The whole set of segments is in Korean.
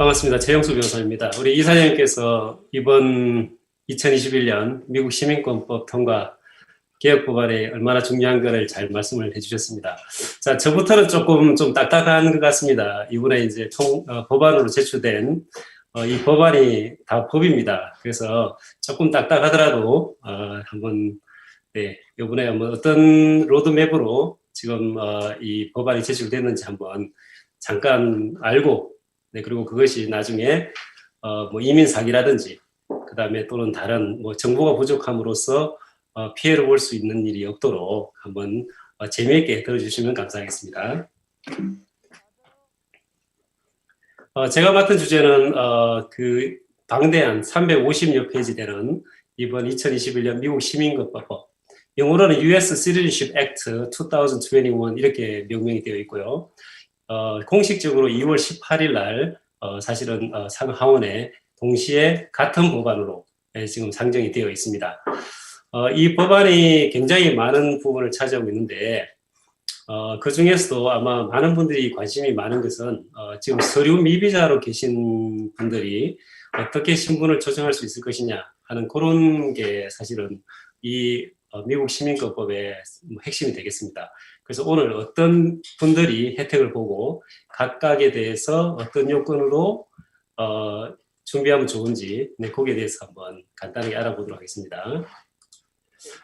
반갑습니다. 최영수 변호사입니다. 우리 이사장님께서 이번 2021년 미국 시민권법 통과 개혁 법안이 얼마나 중요한 것을 잘 말씀을 해주셨습니다. 자, 저부터는 조금 좀 딱딱한 것 같습니다. 이번에 이제 법안으로 제출된 이 법안이 다 법입니다. 그래서 조금 딱딱하더라도 한번 이번에 한번 어떤 로드맵으로 지금 이 법안이 제출됐는지 한번 잠깐 알고 그리고 그것이 나중에 뭐 이민 사기라든지 그 다음에 또는 다른 뭐 정보가 부족함으로써 피해를 볼 수 있는 일이 없도록 한번 재미있게 들어주시면 감사하겠습니다. 제가 맡은 주제는 그 방대한 350여 페이지 되는 이번 2021년 미국 시민권법, 영어로는 US Citizenship Act 2021 이렇게 명명이 되어 있고요. 공식적으로 2월 18일 날 사실은 상하원에 동시에 같은 법안으로 지금 상정이 되어 있습니다. 이 법안이 굉장히 많은 부분을 차지하고 있는데 그 중에서도 아마 많은 분들이 관심이 많은 것은 지금 서류 미비자로 계신 분들이 어떻게 신분을 조정할 수 있을 것이냐 하는 그런 게 사실은 이 미국 시민권법의 핵심이 되겠습니다. 그래서 오늘 어떤 분들이 혜택을 보고 각각에 대해서 어떤 요건으로 준비하면 좋은지 거기에 대해서 한번 간단하게 알아보도록 하겠습니다.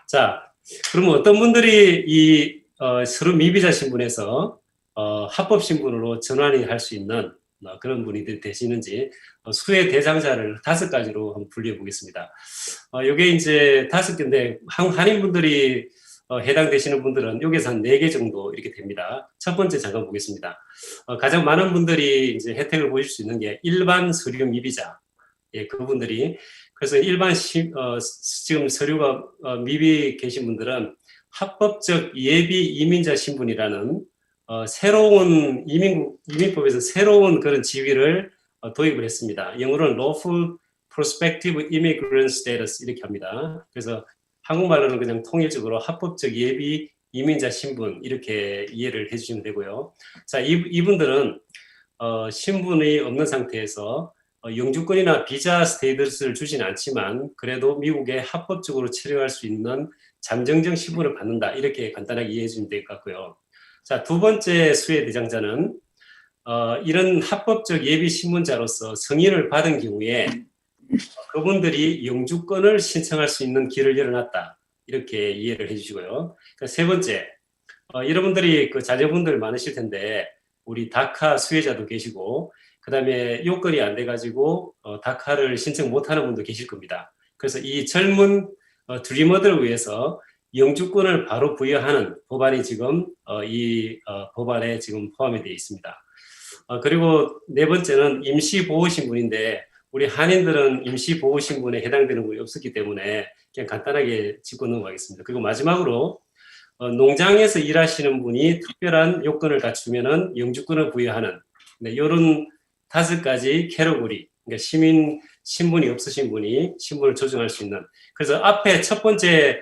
자, 그러면 어떤 분들이 이 서류 미비자 신분에서 합법 신분으로 전환이 할 수 있는 그런 분이 되시는지 수혜 대상자를 5가지로 한번 분류해 보겠습니다. 이게 이제 5개인데 한인분들이 해당되시는 분들은 여기서 한 4개 정도 이렇게 됩니다. 첫 번째 잠깐 보겠습니다. 가장 많은 분들이 이제 혜택을 보실 수 있는 게 일반 서류 미비자. 예, 그분들이 그래서 일반 지금 서류가 미비 계신 분들은 합법적 예비 이민자 신분이라는 새로운 이민법에서 새로운 그런 지위를 도입을 했습니다. 영어로는 Lawful Prospective Immigrant Status 이렇게 합니다. 그래서 한국말로는 그냥 통일적으로 합법적 예비 이민자 신분 이렇게 이해를 해주시면 되고요. 자, 이분들은 신분이 없는 상태에서 영주권이나 비자 스테이터스를 주진 않지만 그래도 미국에 합법적으로 체류할 수 있는 잠정적 신분을 받는다 이렇게 간단하게 이해해 주시면 될 것 같고요. 자, 두 번째 수혜 대상자는 이런 합법적 예비 신분자로서 승인을 받은 경우에 그분들이 영주권을 신청할 수 있는 길을 열어놨다 이렇게 이해를 해주시고요. 세 번째, 여러분들이 그 자녀분들 많으실 텐데 우리 다카 수혜자도 계시고 그 다음에 요건이 안 돼가지고 다카를 신청 못하는 분도 계실 겁니다. 그래서 이 젊은 드리머들을 위해서 영주권을 바로 부여하는 법안이 지금 이 법안에 지금 포함이 되어 있습니다. 그리고 네 번째는 임시보호신분인데 우리 한인들은 임시보호신분에 해당되는 분이 없었기 때문에 그냥 간단하게 짚고 넘어가겠습니다. 그리고 마지막으로 농장에서 일하시는 분이 특별한 요건을 갖추면은 영주권을 부여하는 이런 5가지 캐러고리, 그러니까 신분이 없으신 분이 신분을 조정할 수 있는. 그래서 앞에 첫 번째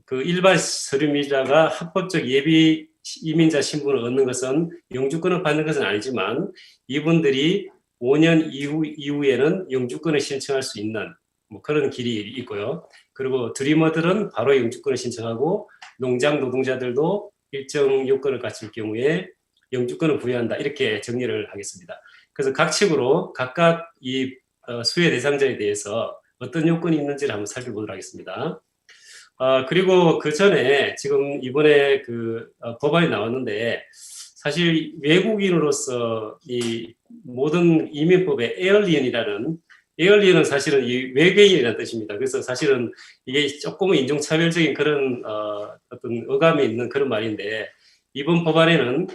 그 일반 서류미자가 합법적 예비 이민자 신분을 얻는 것은 영주권을 받는 것은 아니지만 이분들이 5년 이후에는 영주권을 신청할 수 있는 뭐 그런 길이 있고요. 그리고 드리머들은 바로 영주권을 신청하고 농장 노동자들도 일정 요건을 갖출 경우에 영주권을 부여한다 이렇게 정리를 하겠습니다. 그래서 각 측으로 각각 이 수혜 대상자에 대해서 어떤 요건이 있는지를 한번 살펴보도록 하겠습니다. 그리고 그 전에 지금 이번에 그 법안이 나왔는데 사실 외국인으로서 이 모든 이민법의 에얼리언은 사실은 이 외계인이라는 뜻입니다. 그래서 사실은 이게 조금은 인종차별적인 그런 어떤 어감이 있는 그런 말인데 이번 법안에는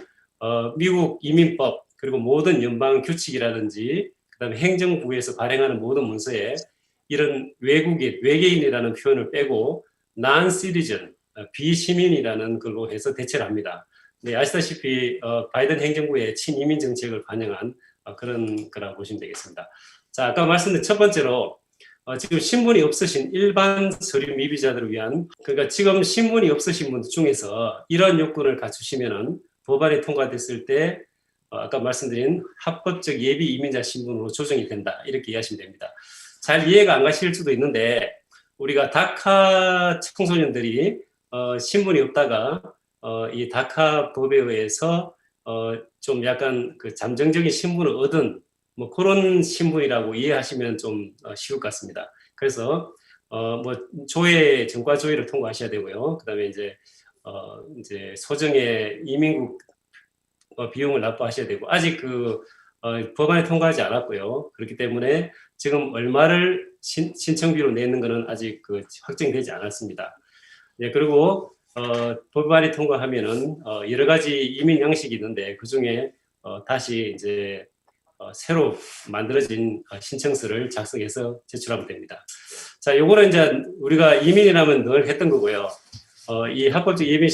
미국 이민법 그리고 모든 연방 규칙이라든지 그다음에 행정부에서 발행하는 모든 문서에 이런 외계인이라는 표현을 빼고 non-citizen, 비시민이라는 걸로 해서 대체를 합니다. 네, 아시다시피 바이든 행정부의 친이민 정책을 반영한 그런 거라고 보시면 되겠습니다. 자, 아까 말씀드린 첫 번째로 지금 신분이 없으신 일반 서류 미비자들을 위한 그러니까 지금 신분이 없으신 분들 중에서 이런 요건을 갖추시면은 법안이 통과됐을 때 아까 말씀드린 합법적 예비 이민자 신분으로 조정이 된다. 이렇게 이해하시면 됩니다. 잘 이해가 안 가실 수도 있는데 우리가 다카 청소년들이 신분이 없다가 이 다카 법에 의해서 좀 약간 그 잠정적인 신분을 얻은 뭐 그런 신분이라고 이해하시면 좀 쉬울 것 같습니다. 그래서 뭐 조회 전과 조회를 통과하셔야 되고요. 그다음에 이제 소정의 이민국 비용을 납부하셔야 되고 아직 그 법안이 통과하지 않았고요. 그렇기 때문에 지금 얼마를 신청비로 내는 것은 아직 그 확정되지 않았습니다. 네, 그리고 법안이 통과하면은 여러 가지 이민 양식이 있는데 그 중에 다시 이제 새로 만들어진 신청서를 작성해서 제출하면 됩니다. 자, 요거는 이제 우리가 이민이라면 늘 했던 거고요. 이 합법적 예비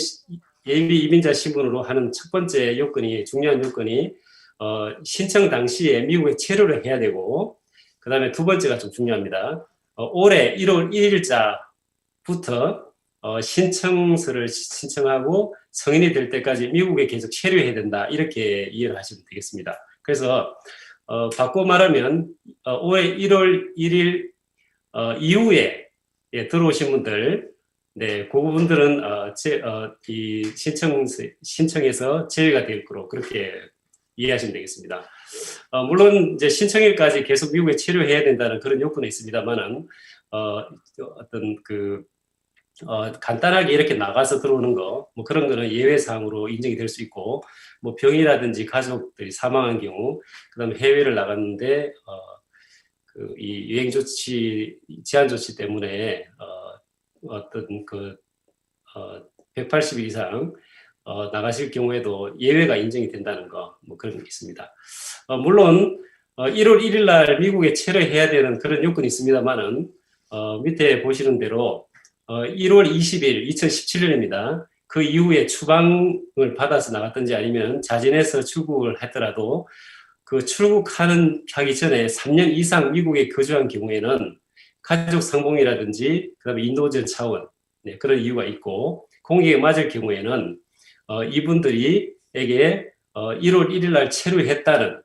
이민자 신분으로 하는 첫 번째 요건이 중요한 요건이 신청 당시에 미국에 체류를 해야 되고 그 다음에 두 번째가 좀 중요합니다. 올해 1월 1일자부터 신청서를 신청하고 성인이 될 때까지 미국에 계속 체류해야 된다. 이렇게 이해를 하시면 되겠습니다. 그래서 바꿔 말하면 올해 1월 1일 이후에 들어오신 분들, 네, 그 부분들은 이 신청에서 제외가 될 거로 그렇게 이해하시면 되겠습니다. 물론 이제 신청일까지 계속 미국에 체류해야 된다는 그런 요건이 있습니다만은 어떤 그 간단하게 이렇게 나가서 들어오는 거, 뭐 그런 거는 예외 사항으로 인정이 될 수 있고, 뭐 병이라든지 가족들이 사망한 경우, 그다음에 해외를 나갔는데 이 유행 조치, 제한 조치 때문에 어떤 그 180일 이상 나가실 경우에도 예외가 인정이 된다는 거, 뭐 그런 게 있습니다. 물론 1월 1일 날 미국에 체류해야 되는 그런 요건이 있습니다만은 밑에 보시는 대로 1월 20일 2017년입니다. 그 이후에 추방을 받아서 나갔든지 아니면 자진해서 출국을 했더라도 그 출국하기 전에 3년 이상 미국에 거주한 경우에는 가족 상봉이라든지 그다음에 인도적 차원 네, 그런 이유가 있고 공익에 맞을 경우에는 이분들이에게 1월 1일 날 체류했다는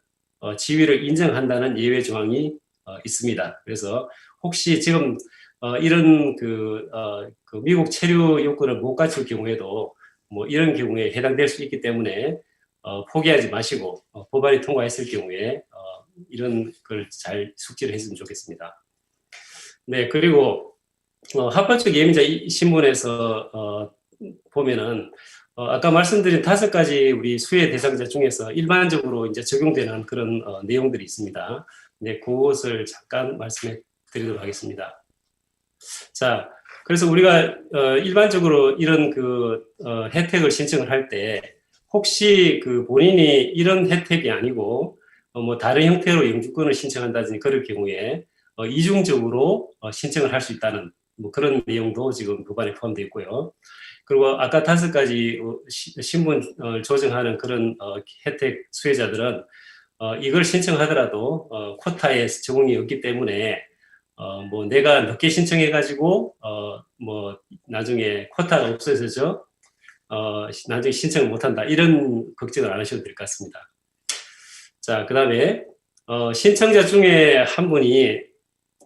지위를 인정한다는 예외 조항이 있습니다. 그래서 혹시 지금 이런 그 미국 체류 요건을 못 갖출 경우에도 뭐 이런 경우에 해당될 수 있기 때문에 포기하지 마시고 법안이 통과했을 경우에 이런 걸 잘 숙지를 했으면 좋겠습니다. 네, 그리고 합법적 예민자 신분에서 보면은 아까 말씀드린 5가지 우리 수혜 대상자 중에서 일반적으로 이제 적용되는 그런 내용들이 있습니다. 네, 그것을 잠깐 말씀해 드리도록 하겠습니다. 자, 그래서 우리가 일반적으로 이런 혜택을 신청을 할 때 혹시 그 본인이 이런 혜택이 아니고 뭐 다른 형태로 영주권을 신청한다든지 그럴 경우에 이중적으로 신청을 할 수 있다는 뭐 그런 내용도 지금 법안에 포함되어 있고요. 그리고 아까 5가지 신분을 조정하는 그런 혜택 수혜자들은 이걸 신청하더라도 쿼타에 적용이 없기 때문에 뭐 내가 늦게 신청해가지고 뭐 나중에 쿼타가 없어져서 나중에 신청을 못한다 이런 걱정을 안 하셔도 될 것 같습니다. 자, 그다음에 신청자 중에 한 분이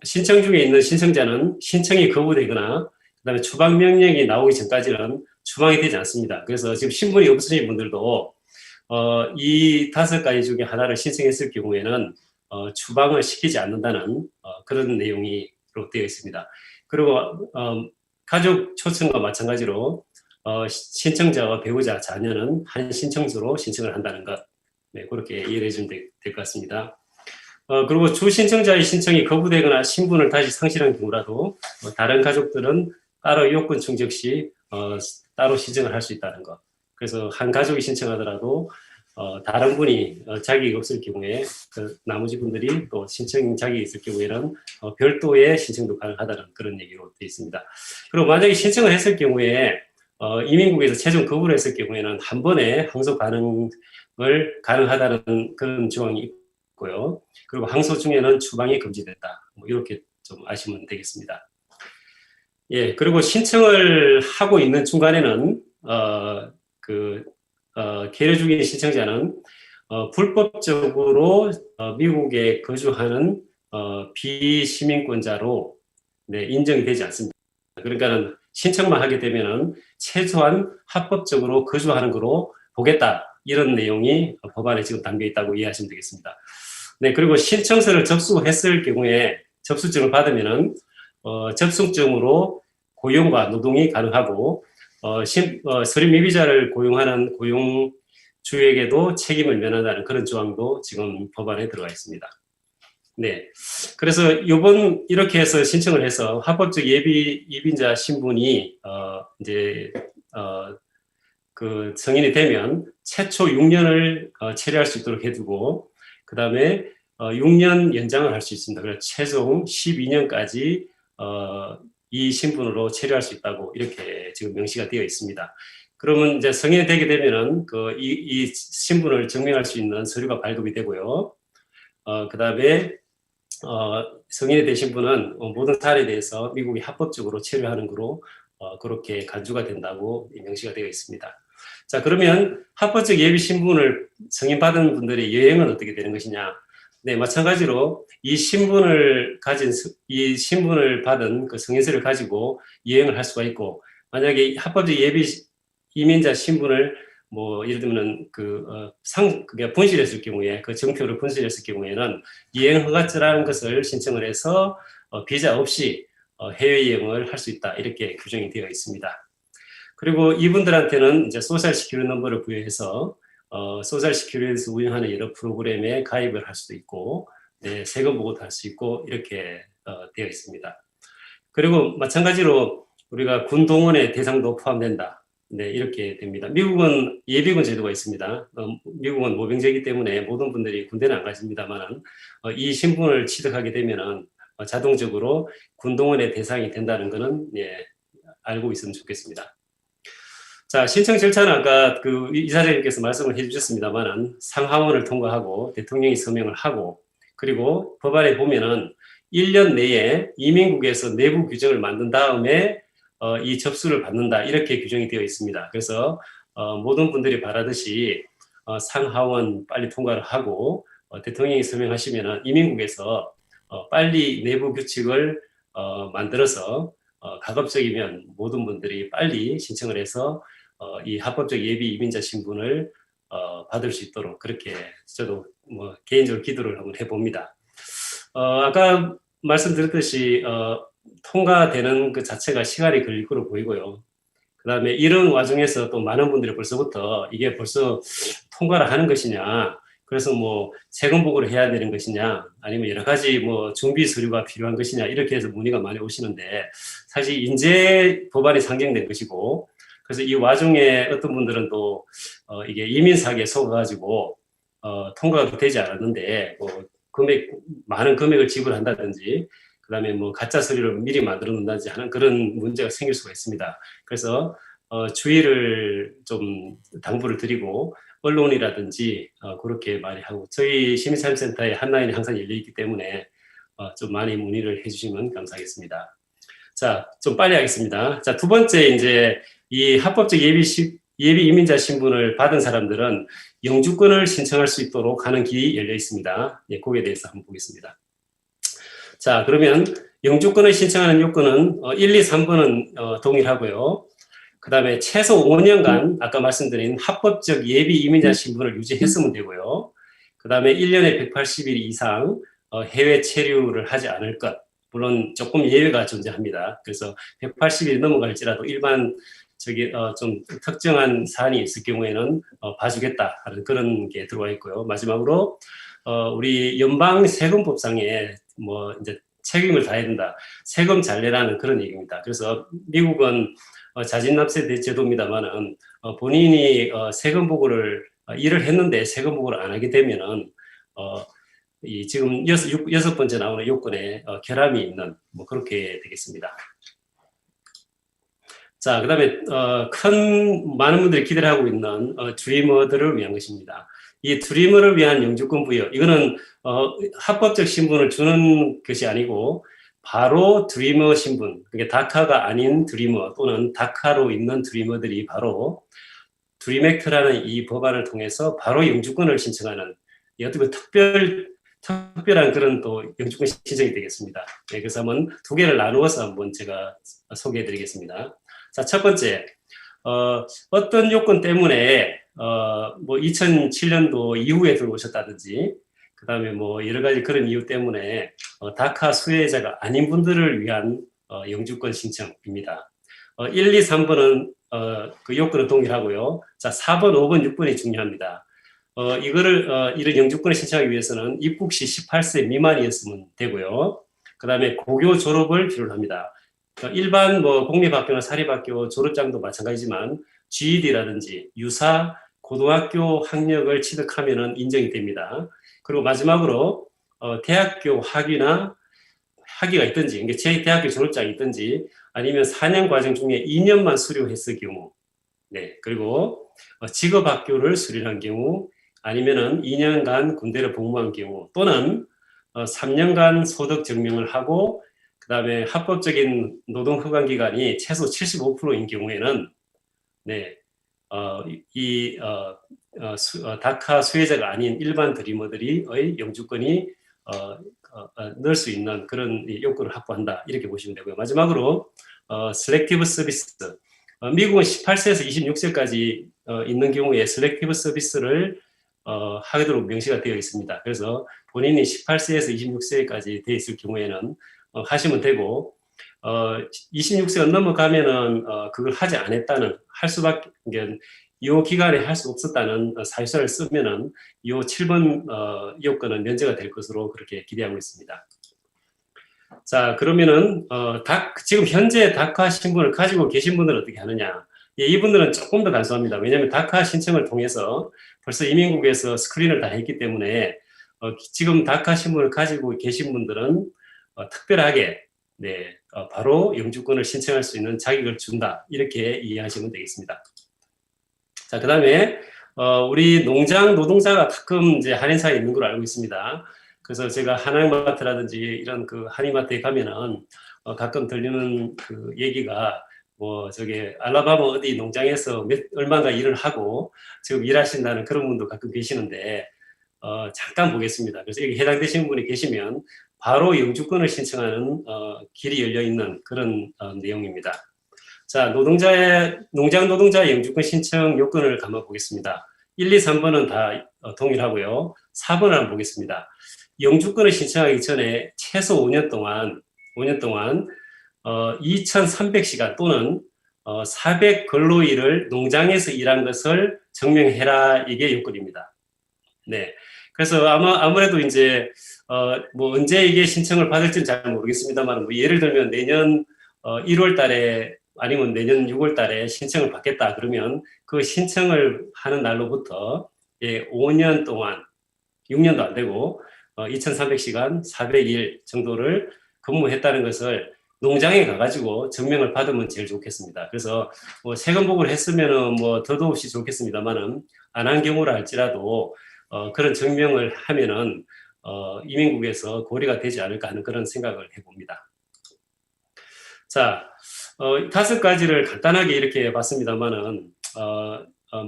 신청 중에 있는 신청자는 신청이 거부되거나 그다음에 추방 명령이 나오기 전까지는 추방이 되지 않습니다. 그래서 지금 신분이 없으신 분들도 이 5가지 중에 하나를 신청했을 경우에는 추방을 시키지 않는다는 그런 내용이 되어 있습니다. 그리고 가족 초청과 마찬가지로 신청자와 배우자, 자녀는 한 신청서로 신청을 한다는 것, 네, 그렇게 이해를 해주면 될 것 같습니다. 그리고 주 신청자의 신청이 거부되거나 신분을 다시 상실한 경우라도 다른 가족들은 따로 요건 충족 시 따로 신청을 할 수 있다는 것. 그래서 한 가족이 신청하더라도 다른 분이 자격이 없을 경우에 나머지 분들이 또 신청 자격이 있을 경우에는 별도의 신청도 가능하다는 그런 얘기로 되어 있습니다. 그리고 만약에 신청을 했을 경우에 이민국에서 최종 거부를 했을 경우에는 한 번에 항소 가능하다는 그런 조항이 있고요. 그리고 항소 중에는 추방이 금지됐다. 뭐 이렇게 좀 아시면 되겠습니다. 예, 그리고 신청을 하고 있는 중간에는 계류 중인 신청자는 불법적으로 미국에 거주하는 비시민권자로 네, 인정이 되지 않습니다. 그러니까는 신청만 하게 되면은 최소한 합법적으로 거주하는 거로 보겠다. 이런 내용이 법안에 지금 담겨 있다고 이해하시면 되겠습니다. 네, 그리고 신청서를 접수했을 경우에 접수증을 받으면은 접수증으로 고용과 노동이 가능하고 서류 미비자를 고용하는 고용주에게도 책임을 면한다는 그런 조항도 지금 법안에 들어가 있습니다. 네, 그래서 이렇게 해서 신청을 해서 합법적 이민자 신분이 이제 그 성인이 되면 최초 6년을 체류할 수 있도록 해두고 그 다음에 6년 연장을 할 수 있습니다. 그래서 최종 12년까지 이 신분으로 체류할 수 있다고 이렇게 지금 명시가 되어 있습니다. 그러면 이제 성인이 되게 되면은 이 신분을 증명할 수 있는 서류가 발급이 되고요. 그 다음에 성인이 되신 분은 모든 사안에 대해서 미국이 합법적으로 체류하는 거로 그렇게 간주가 된다고 명시가 되어 있습니다. 자, 그러면 합법적 예비 신분을 승인받은 분들의 여행은 어떻게 되는 것이냐? 네, 마찬가지로 이 신분을 받은 그 승인서를 가지고 여행을 할 수가 있고, 만약에 합법적 예비 이민자 신분을 뭐 예를 들면 그게 분실했을 경우에 그 정표를 분실했을 경우에는 여행 허가증이라는 것을 신청을 해서 비자 없이 해외 여행을 할 수 있다 이렇게 규정이 되어 있습니다. 그리고 이분들한테는 이제 소셜 시큐리티 넘버를 부여해서 소셜 시큐리티에서 운영하는 여러 프로그램에 가입을 할 수도 있고, 네, 세금 보고도 할 수 있고 이렇게 되어 있습니다. 그리고 마찬가지로 우리가 군 동원의 대상도 포함된다. 네, 이렇게 됩니다. 미국은 예비군 제도가 있습니다. 미국은 모병제이기 때문에 모든 분들이 군대는 안 가십니다만 이 신분을 취득하게 되면은 자동적으로 군 동원의 대상이 된다는 것은 예, 알고 있으면 좋겠습니다. 자, 신청 절차는 아까 그 이사장님께서 말씀을 해주셨습니다만은 상하원을 통과하고 대통령이 서명을 하고 그리고 법안에 보면은 1년 내에 이민국에서 내부 규정을 만든 다음에 이 접수를 받는다 이렇게 규정이 되어 있습니다. 그래서 모든 분들이 바라듯이 상하원 빨리 통과를 하고 대통령이 서명하시면은 이민국에서 빨리 내부 규칙을 만들어서 가급적이면 모든 분들이 빨리 신청을 해서 이 합법적 예비 이민자 신분을 받을 수 있도록 그렇게 저도 뭐 개인적으로 기도를 한번 해봅니다. 아까 말씀드렸듯이 통과되는 그 자체가 시간이 걸릴 거로 보이고요. 그 다음에 이런 와중에서 또 많은 분들이 벌써부터 이게 벌써 통과를 하는 것이냐, 그래서 뭐 세금 보고를 해야 되는 것이냐, 아니면 여러 가지 뭐 준비 서류가 필요한 것이냐 이렇게 해서 문의가 많이 오시는데 사실 인재 법안이 상정된 것이고, 그래서 이 와중에 어떤 분들은 또 이게 이민 사기에 속아가지고 통과가 되지 않았는데 뭐 많은 금액을 지불한다든지 그다음에 뭐 가짜 서류를 미리 만들어 놓는다든지 하는 그런 문제가 생길 수가 있습니다. 그래서 주의를 좀 당부를 드리고 언론이라든지 그렇게 많이 하고 저희 시민참여센터에 한라인이 항상 열려 있기 때문에 좀 많이 문의를 해주시면 감사하겠습니다. 자, 좀 빨리 하겠습니다. 자, 두 번째 이제 이 합법적 예비 이민자 신분을 받은 사람들은 영주권을 신청할 수 있도록 하는 길이 열려 있습니다. 예, 거기에 대해서 한번 보겠습니다. 자, 그러면 영주권을 신청하는 요건은 1, 2, 3번은 동일하고요. 그 다음에 최소 5년간 아까 말씀드린 합법적 예비 이민자 신분을 유지했으면 되고요. 그 다음에 1년에 180일 이상 해외 체류를 하지 않을 것. 물론 조금 예외가 존재합니다. 그래서 180일 넘어갈지라도 일반 좀 특정한 사안이 있을 경우에는 봐주겠다 하는 그런 게 들어와 있고요. 마지막으로 우리 연방 세금법상에 뭐 이제 책임을 다해야 된다. 세금 잘내라는 그런 얘기입니다. 그래서 미국은 자진납세 제도입니다만은 본인이 세금 보고를 일을 했는데 세금 보고를 안 하게 되면은 이 지금 여섯 번째 나오는 요건에 결함이 있는 뭐 그렇게 되겠습니다. 자, 그다음에 많은 분들이 기대를 하고 있는 드리머들을 위한 것입니다. 이 드리머를 위한 영주권 부여, 이거는 합법적 신분을 주는 것이 아니고 바로 드리머 신분, 그게 다카가 아닌 드리머 또는 다카로 있는 드리머들이 바로 드림 액트라는 이 법안을 통해서 바로 영주권을 신청하는 어떻게 특별한 그런 또 영주권 신청이 되겠습니다. 네, 그래서 한번 두 개를 나누어서 한번 제가 소개해 드리겠습니다. 자, 첫 번째, 어떤 요건 때문에 뭐 2007년도 이후에 들어오셨다든지 그 다음에 뭐 여러 가지 그런 이유 때문에 다카 수혜자가 아닌 분들을 위한 영주권 신청입니다. 1, 2, 3번은 그 요건은 동일하고요. 자, 4번, 5번, 6번이 중요합니다. 이런 영주권을 신청하기 위해서는 입국 시 18세 미만이었으면 되고요. 그 다음에 고교 졸업을 필요로 합니다. 일반 뭐 공립학교나 사립학교 졸업장도 마찬가지지만 GED라든지 유사 고등학교 학력을 취득하면은 인정이 됩니다. 그리고 마지막으로 대학교 학위가 있든지, 그러니까 제 대학교 졸업장이 있든지 아니면 4년 과정 중에 2년만 수료했을 경우, 네, 그리고 직업학교를 수료한 경우, 아니면은 2년간 군대를 복무한 경우, 또는 3년간 소득 증명을 하고 그 다음에 합법적인 노동 허가 기간이 최소 75%인 경우에는 네, 다카 수혜자가 아닌 일반 드리머들이 영주권이 넣을 수 있는 그런 요건을 확보한다 이렇게 보시면 되고요. 마지막으로 셀렉티브 서비스, 미국은 18세에서 26세까지 있는 경우에 셀렉티브 서비스를 하도록 명시가 되어 있습니다. 그래서 본인이 18세에서 26세까지 되어 있을 경우에는 하시면 되고 26세가 넘어가면은 그걸 하지 않았다는, 할 수밖에, 이 기간에 할 수 없었다는 사유서를 쓰면은 이 7번 요건은 면제가 될 것으로 그렇게 기대하고 있습니다. 자, 그러면은 지금 현재 다카 신분을 가지고 계신 분들은 어떻게 하느냐? 예, 이분들은 조금 더 간소합니다. 왜냐하면 다카 신청을 통해서 벌써 이민국에서 스크린을 다 했기 때문에 지금 다카 신분을 가지고 계신 분들은 특별하게 네, 바로 영주권을 신청할 수 있는 자격을 준다 이렇게 이해하시면 되겠습니다. 자, 그 다음에 우리 농장 노동자가 가끔 이제 한인사에 있는 걸로 알고 있습니다. 그래서 제가 한양마트라든지 이런 그 한인마트에 가면은 가끔 들리는 그 얘기가 뭐 저기 알라바마 어디 농장에서 얼마나 일을 하고 지금 일하신다는 그런 분도 가끔 계시는데 잠깐 보겠습니다. 그래서 여기 해당되시는 분이 계시면 바로 영주권을 신청하는 길이 열려 있는 그런 내용입니다. 자, 농장 노동자 영주권 신청 요건을 한번 보겠습니다. 1, 2, 3번은 다 동일하고요. 4번을 한번 보겠습니다. 영주권을 신청하기 전에 최소 5년 동안 2,300시간 또는 400 근로일을 농장에서 일한 것을 증명해라, 이게 요건입니다. 네. 그래서 아무래도 이제 뭐 언제 이게 신청을 받을지는 잘 모르겠습니다만, 뭐 예를 들면 내년 1월 달에 아니면 내년 6월 달에 신청을 받겠다 그러면 그 신청을 하는 날로부터 5년 동안, 6년도 안 되고 2,300시간 400일 정도를 근무했다는 것을 농장에 가가지고 증명을 받으면 제일 좋겠습니다. 그래서 뭐 세금 보고를 했으면은 뭐 더더없이 좋겠습니다만은 안 한 경우라 할지라도 그런 증명을 하면은 이민국에서 고려가 되지 않을까 하는 그런 생각을 해봅니다. 자, 5가지를 간단하게 이렇게 봤습니다만은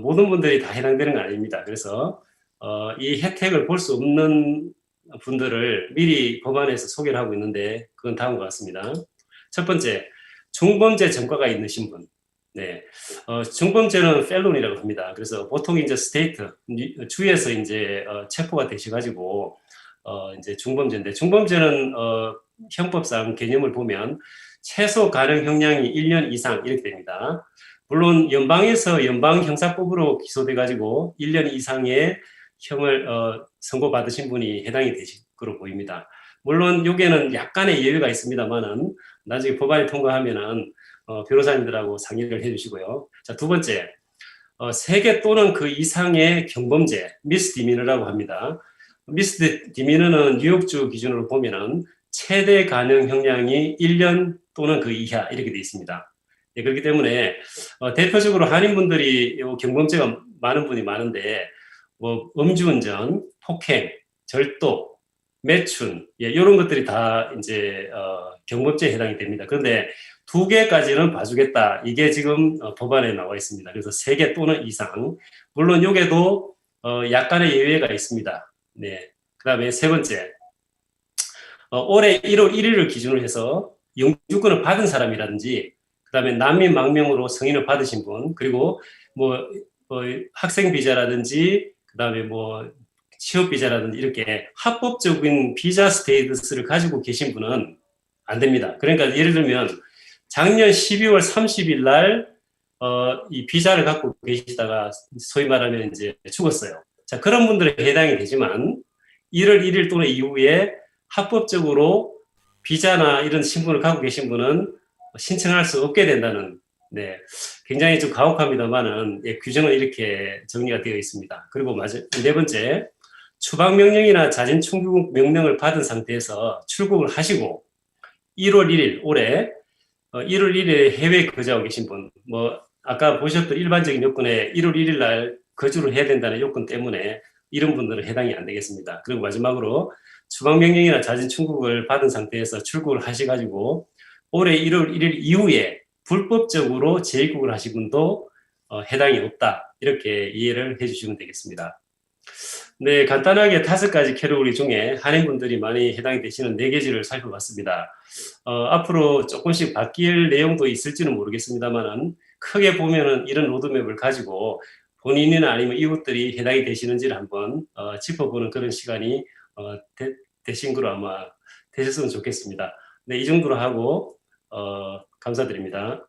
모든 분들이 다 해당되는 건 아닙니다. 그래서 이 혜택을 볼 수 없는 분들을 미리 법안에서 소개를 하고 있는데 그건 다음과 같습니다. 첫 번째, 중범죄 전과가 있으신 분. 네, 중범죄는 펠론이라고 합니다. 그래서 보통 이제 스테이트 주에서 이제 체포가 되셔가지고 이제 중범죄인데, 중범죄는 형법상 개념을 보면 최소 가능 형량이 1년 이상 이렇게 됩니다. 물론 연방에서 연방형사법으로 기소돼가지고 1년 이상의 형을 선고받으신 분이 해당이 되실 거로 보입니다. 물론 여기에는 약간의 예외가 있습니다만은 나중에 법안이 통과하면은 변호사님들하고 상의를 해주시고요. 자, 두 번째, 3개 또는 그 이상의 경범죄, 미스디미너라고 합니다. 미스디미너는 뉴욕주 기준으로 보면은 최대 가능 형량이 1년 또는 그 이하 이렇게 되어 있습니다. 네, 그렇기 때문에 대표적으로 한인분들이 경범죄가 많은 분이 많은데 뭐 음주운전, 폭행, 절도, 매춘, 이런 것들이 다 이제 경범죄에 해당이 됩니다. 그런데 2개까지는 봐주겠다. 이게 지금 법안에 나와 있습니다. 그래서 3개 또는 이상. 물론 여기에도 약간의 예외가 있습니다. 네. 그 다음에 3번째. 올해 1월 1일을 기준으로 해서 영주권을 받은 사람이라든지 그다음에 난민 망명으로 승인을 받으신 분 그리고 뭐 학생 비자라든지 그다음에 뭐 취업 비자라든지 이렇게 합법적인 비자 스테이터스를 가지고 계신 분은 안 됩니다. 그러니까 예를 들면 작년 12월 30일 날 이 비자를 갖고 계시다가 소위 말하면 이제 죽었어요. 자, 그런 분들에 해당이 되지만 1월 1일 또는 이후에 합법적으로 비자나 이런 신분을 갖고 계신 분은 신청할 수 없게 된다는, 네, 굉장히 좀 가혹합니다만은, 예, 규정은 이렇게 정리가 되어 있습니다. 그리고 4번째, 추방명령이나 자진출국 명령을 받은 상태에서 출국을 하시고 1월 1일 올해 1월 1일에 해외 거주하고 계신 분, 뭐 아까 보셨던 일반적인 요건에 1월 1일 날 거주를 해야 된다는 요건 때문에 이런 분들은 해당이 안 되겠습니다. 그리고 마지막으로 추방명령이나 자진출국을 받은 상태에서 출국을 하셔가지고 올해 1월 1일 이후에 불법적으로 재입국을 하신 분도 해당이 없다. 이렇게 이해를 해주시면 되겠습니다. 네, 간단하게 5가지 캐러고리 중에 한인분들이 많이 해당이 되시는 4개지를 살펴봤습니다. 앞으로 조금씩 바뀔 내용도 있을지는 모르겠습니다만 크게 보면은 이런 로드맵을 가지고 본인이나 아니면 이웃들이 해당이 되시는지를 한번 짚어보는 그런 시간이 되신 거로 아마 되셨으면 좋겠습니다. 네, 이 정도로 하고 감사드립니다.